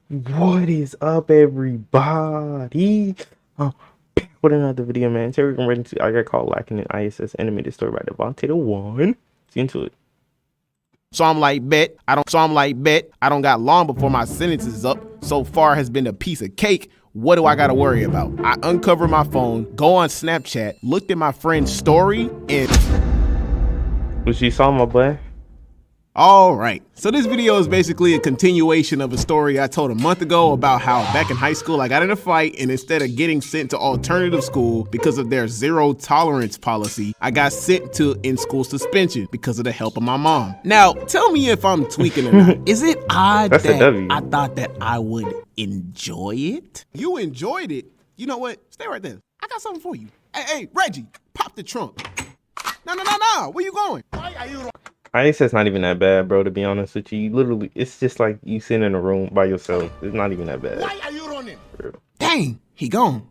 What is up, everybody? Back with another video, man. Today we're gonna read into I got called Lackin an ISS animated story by Devontae the One. Let's get into it. So I'm like, bet. I don't got long before my sentence is up. So far has been a piece of cake. What do I gotta worry about? I uncover my phone, go on Snapchat, looked at my friend's story, and What you saw, my boy? all right. So this video is basically a continuation of a story I told a month ago about how back in high school I got in a fight, and instead of getting sent to alternative school because of their zero tolerance policy, I got sent to in-school suspension because of the help of my mom. Now, tell me if I'm tweaking or not. Is it odd That's a that W. I thought that I would enjoy it? You enjoyed it? You know what? Stay right there. I got something for you. Hey, Reggie, pop the trunk. No. Where you going? Why are you... ISS not even that bad, bro, to be honest with you. Literally, it's just like you sitting in a room by yourself. It's not even that bad. Why are you running? Dang, he gone.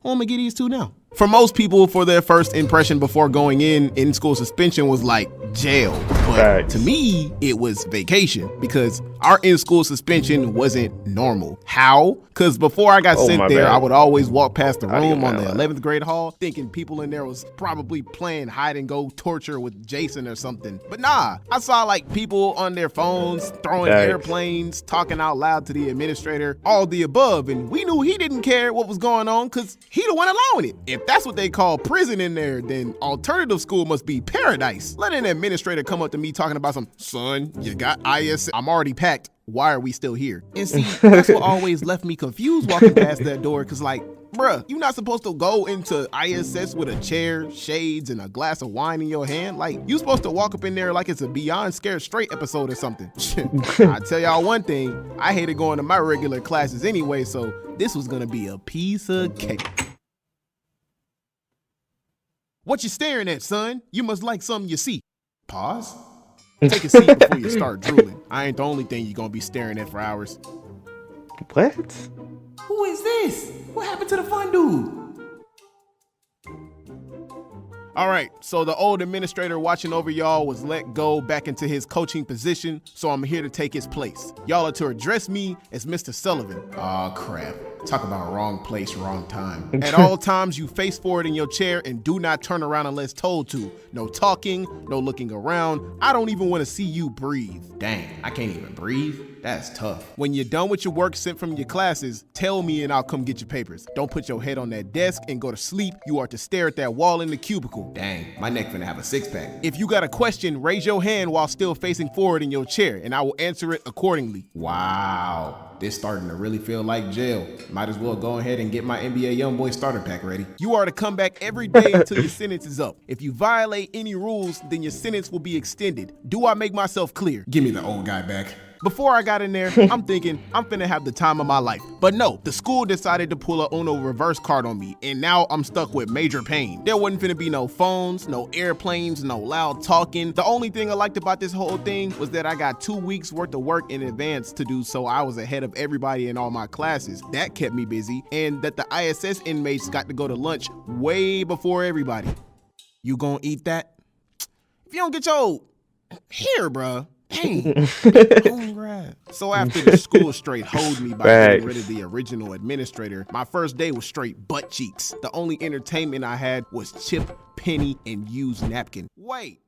Who am I get these two now? For most people, for their first impression before going in-school suspension was like jail. But Facts. to me, it was vacation because our in-school suspension wasn't normal. How? Because before I got sent there, I would always walk past the room on the 11th grade hall thinking people in there was probably playing hide and go torture with Jason or something. But nah, I saw like people on their phones, throwing airplanes, talking out loud to the administrator, all the above. And we knew he didn't care what was going on because he the one allowing it. If that's what they call prison in there, then alternative school must be paradise. Let an administrator come up to me talking about some, son, you got ISS. I'm already packed. Why are we still here? And see, that's what always left me confused walking past that door, because like, bruh, you're not supposed to go into ISS with a chair, shades, and a glass of wine in your hand. Like, you supposed to walk up in there like it's a Beyond Scared Straight episode or something. I tell y'all one thing, I hated going to my regular classes anyway, so this was gonna be a piece of cake. What you staring at, son? You must like something you see. Pause. Take a seat before you start drooling. I ain't the only thing you're gonna be staring at for hours. What? Who is this? What happened to the fun dude? All right, so the old administrator watching over y'all was let go back into his coaching position, so I'm here to take his place. Y'all are to address me as Mr. Sullivan. Aw, crap. Talk about wrong place, wrong time. At all times, you face forward in your chair and do not turn around unless told to. No talking, no looking around. I don't even want to see you breathe. Dang, I can't even breathe? That's tough. When you're done with your work sent from your classes, tell me and I'll come get your papers. Don't put your head on that desk and go to sleep. You are to stare at that wall in the cubicle. Dang, my neck finna have a six-pack. If you got a question, raise your hand while still facing forward in your chair and I will answer it accordingly. Wow. This starting to really feel like jail. Might as well go ahead and get my NBA Youngboy starter pack ready. You are to come back every day until your sentence is up. If you violate any rules, then your sentence will be extended. Do I make myself clear? Give me the old guy back. Before I got in there, I'm thinking I'm finna have the time of my life. But no, the school decided to pull a Uno reverse card on me, and now I'm stuck with major pain. There wasn't finna be no phones, no airplanes, no loud talking. The only thing I liked about this whole thing was that I got 2 weeks worth of work in advance to do, so I was ahead of everybody in all my classes. That kept me busy, and that the ISS inmates got to go to lunch way before everybody. You gonna eat that? If you don't get your... Here, bruh. Dang. So after the school straight hoed me by getting rid of the original administrator, my first day was straight butt cheeks. The only entertainment I had was chip, penny, and used napkin. Wait,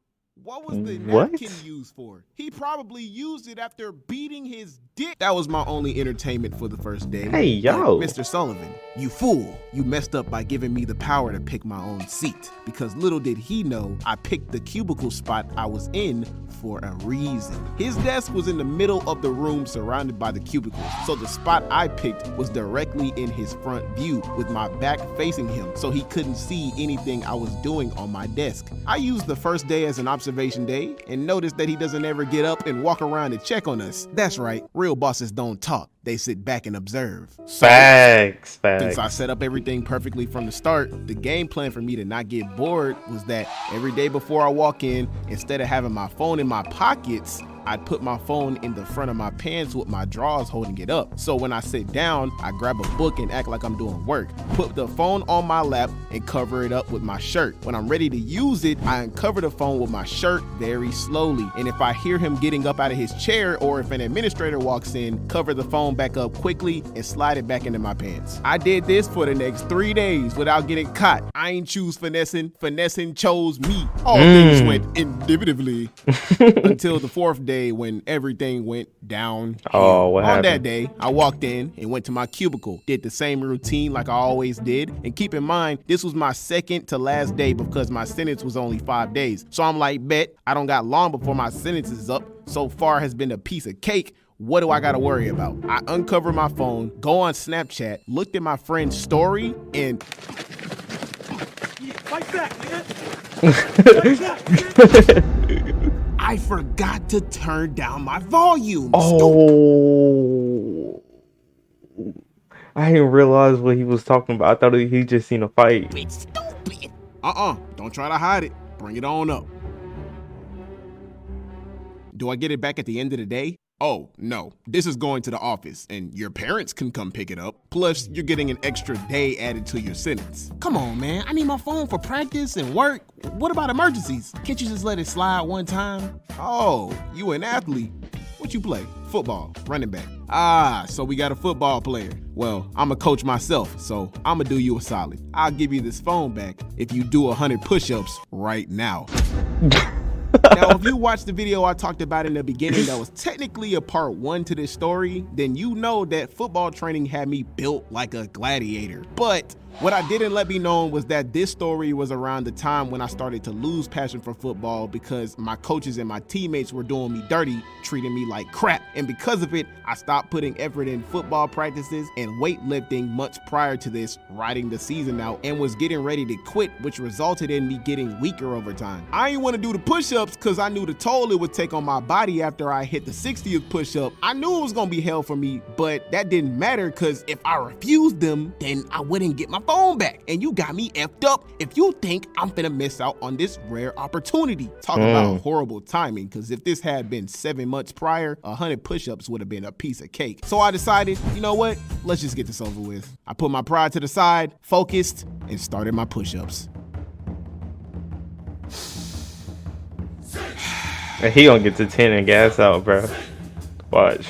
what was the napkin used for? He probably used it after beating his dick. That was my only entertainment for the first day. Hey, yo. Mr. Sullivan, you fool. You messed up by giving me the power to pick my own seat. Because little did he know, I picked the cubicle spot I was in for a reason. His desk was in the middle of the room surrounded by the cubicles. So the spot I picked was directly in his front view with my back facing him, so he couldn't see anything I was doing on my desk. I used the first day as an observation day and noticed that he doesn't ever get up and walk around and check on us. That's right, real bosses don't talk. They sit back and observe. So, Facts. Since I set up everything perfectly from the start, the game plan for me to not get bored was that every day before I walk in, instead of having my phone in my pockets, I'd put my phone in the front of my pants with my drawers holding it up. So when I sit down, I grab a book and act like I'm doing work. Put the phone on my lap and cover it up with my shirt. When I'm ready to use it, I uncover the phone with my shirt very slowly. And if I hear him getting up out of his chair or if an administrator walks in, cover the phone back up quickly and slide it back into my pants. I did this for the next 3 days without getting caught. I ain't choose finessing. Finessing chose me. All things went indubitably until the 4th day when everything went down. Oh, what On that happened? day, I walked in and went to my cubicle, did the same routine like I always did. And keep in mind, this was my second to last day because my sentence was only 5 days. So I'm like, bet, I don't got long before my sentence is up. So far has been a piece of cake. What do I gotta worry about? I uncover my phone, go on Snapchat, looked at my friend's story, and Like that, man. Like that, man. I forgot to turn down my volume. Oh, I didn't realize what he was talking about. I thought he just seen a fight. Stupid. Don't try to hide it. Bring it on up. Do I get it back at the end of the day? Oh, no. This is going to the office, and your parents can come pick it up. Plus, you're getting an extra day added to your sentence. Come on, man. I need my phone for practice and work. What about emergencies? Can't you just let it slide one time? Oh, you an athlete. What you play? Football, running back. Ah, so we got a football player. Well, I'm a coach myself, so I'm gonna do you a solid. I'll give you this phone back if you do 100 push-ups right now. Now, if you watched the video I talked about in the beginning that was technically a part 1 to this story, then you know that football training had me built like a gladiator. But what I didn't let be known was that this story was around the time when I started to lose passion for football because my coaches and my teammates were doing me dirty, treating me like crap. And because of it, I stopped putting effort in football practices and weightlifting much prior to this, riding the season out, and was getting ready to quit, which resulted in me getting weaker over time. I ain't want to do the push-ups because I knew the toll it would take on my body after I hit the 60th push-up. I knew it was going to be hell for me, but that didn't matter because if I refused them, then I wouldn't get my phone back. And you got me effed up if you think I'm finna miss out on this rare opportunity. Talk about horrible timing, because if this had been 7 months prior, 100 push-ups would have been a piece of cake. So I decided, you know what? Let's just get this over with. I put my pride to the side, focused, and started my push-ups. He gonna get to 10 and gas out, bro. Watch.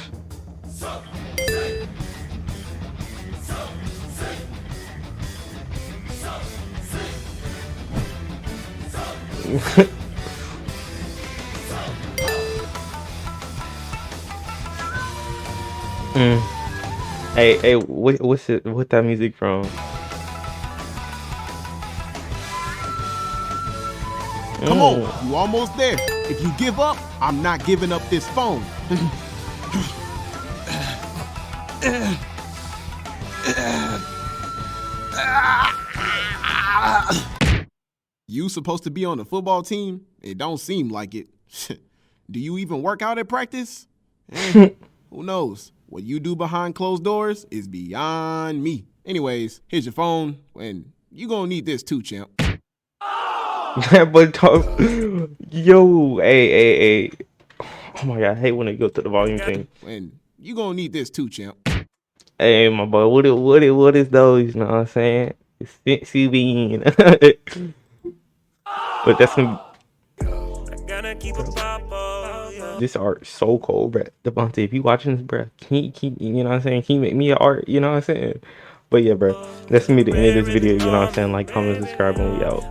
Hey, what's it? What that music from? Come on, you almost there. If you give up, I'm not giving up this phone. You supposed to be on the football team? It don't seem like it. Do you even work out at practice? Who knows? What you do behind closed doors is beyond me. Anyways, here's your phone, and you gonna need this too, champ. But yo, hey. Oh my god, I hate when it goes to the volume thing. And you gonna need this too, champ. Hey, my boy, what is those? You know what I'm saying? It's bean. But that's gonna. This art is so cold, bruh. Devontae, if you watching this, bruh, you know what I'm saying? Can you make me an art? You know what I'm saying? But yeah, bruh, that's gonna be the end of this video. You know what I'm saying? Like, comment, subscribe, and we out.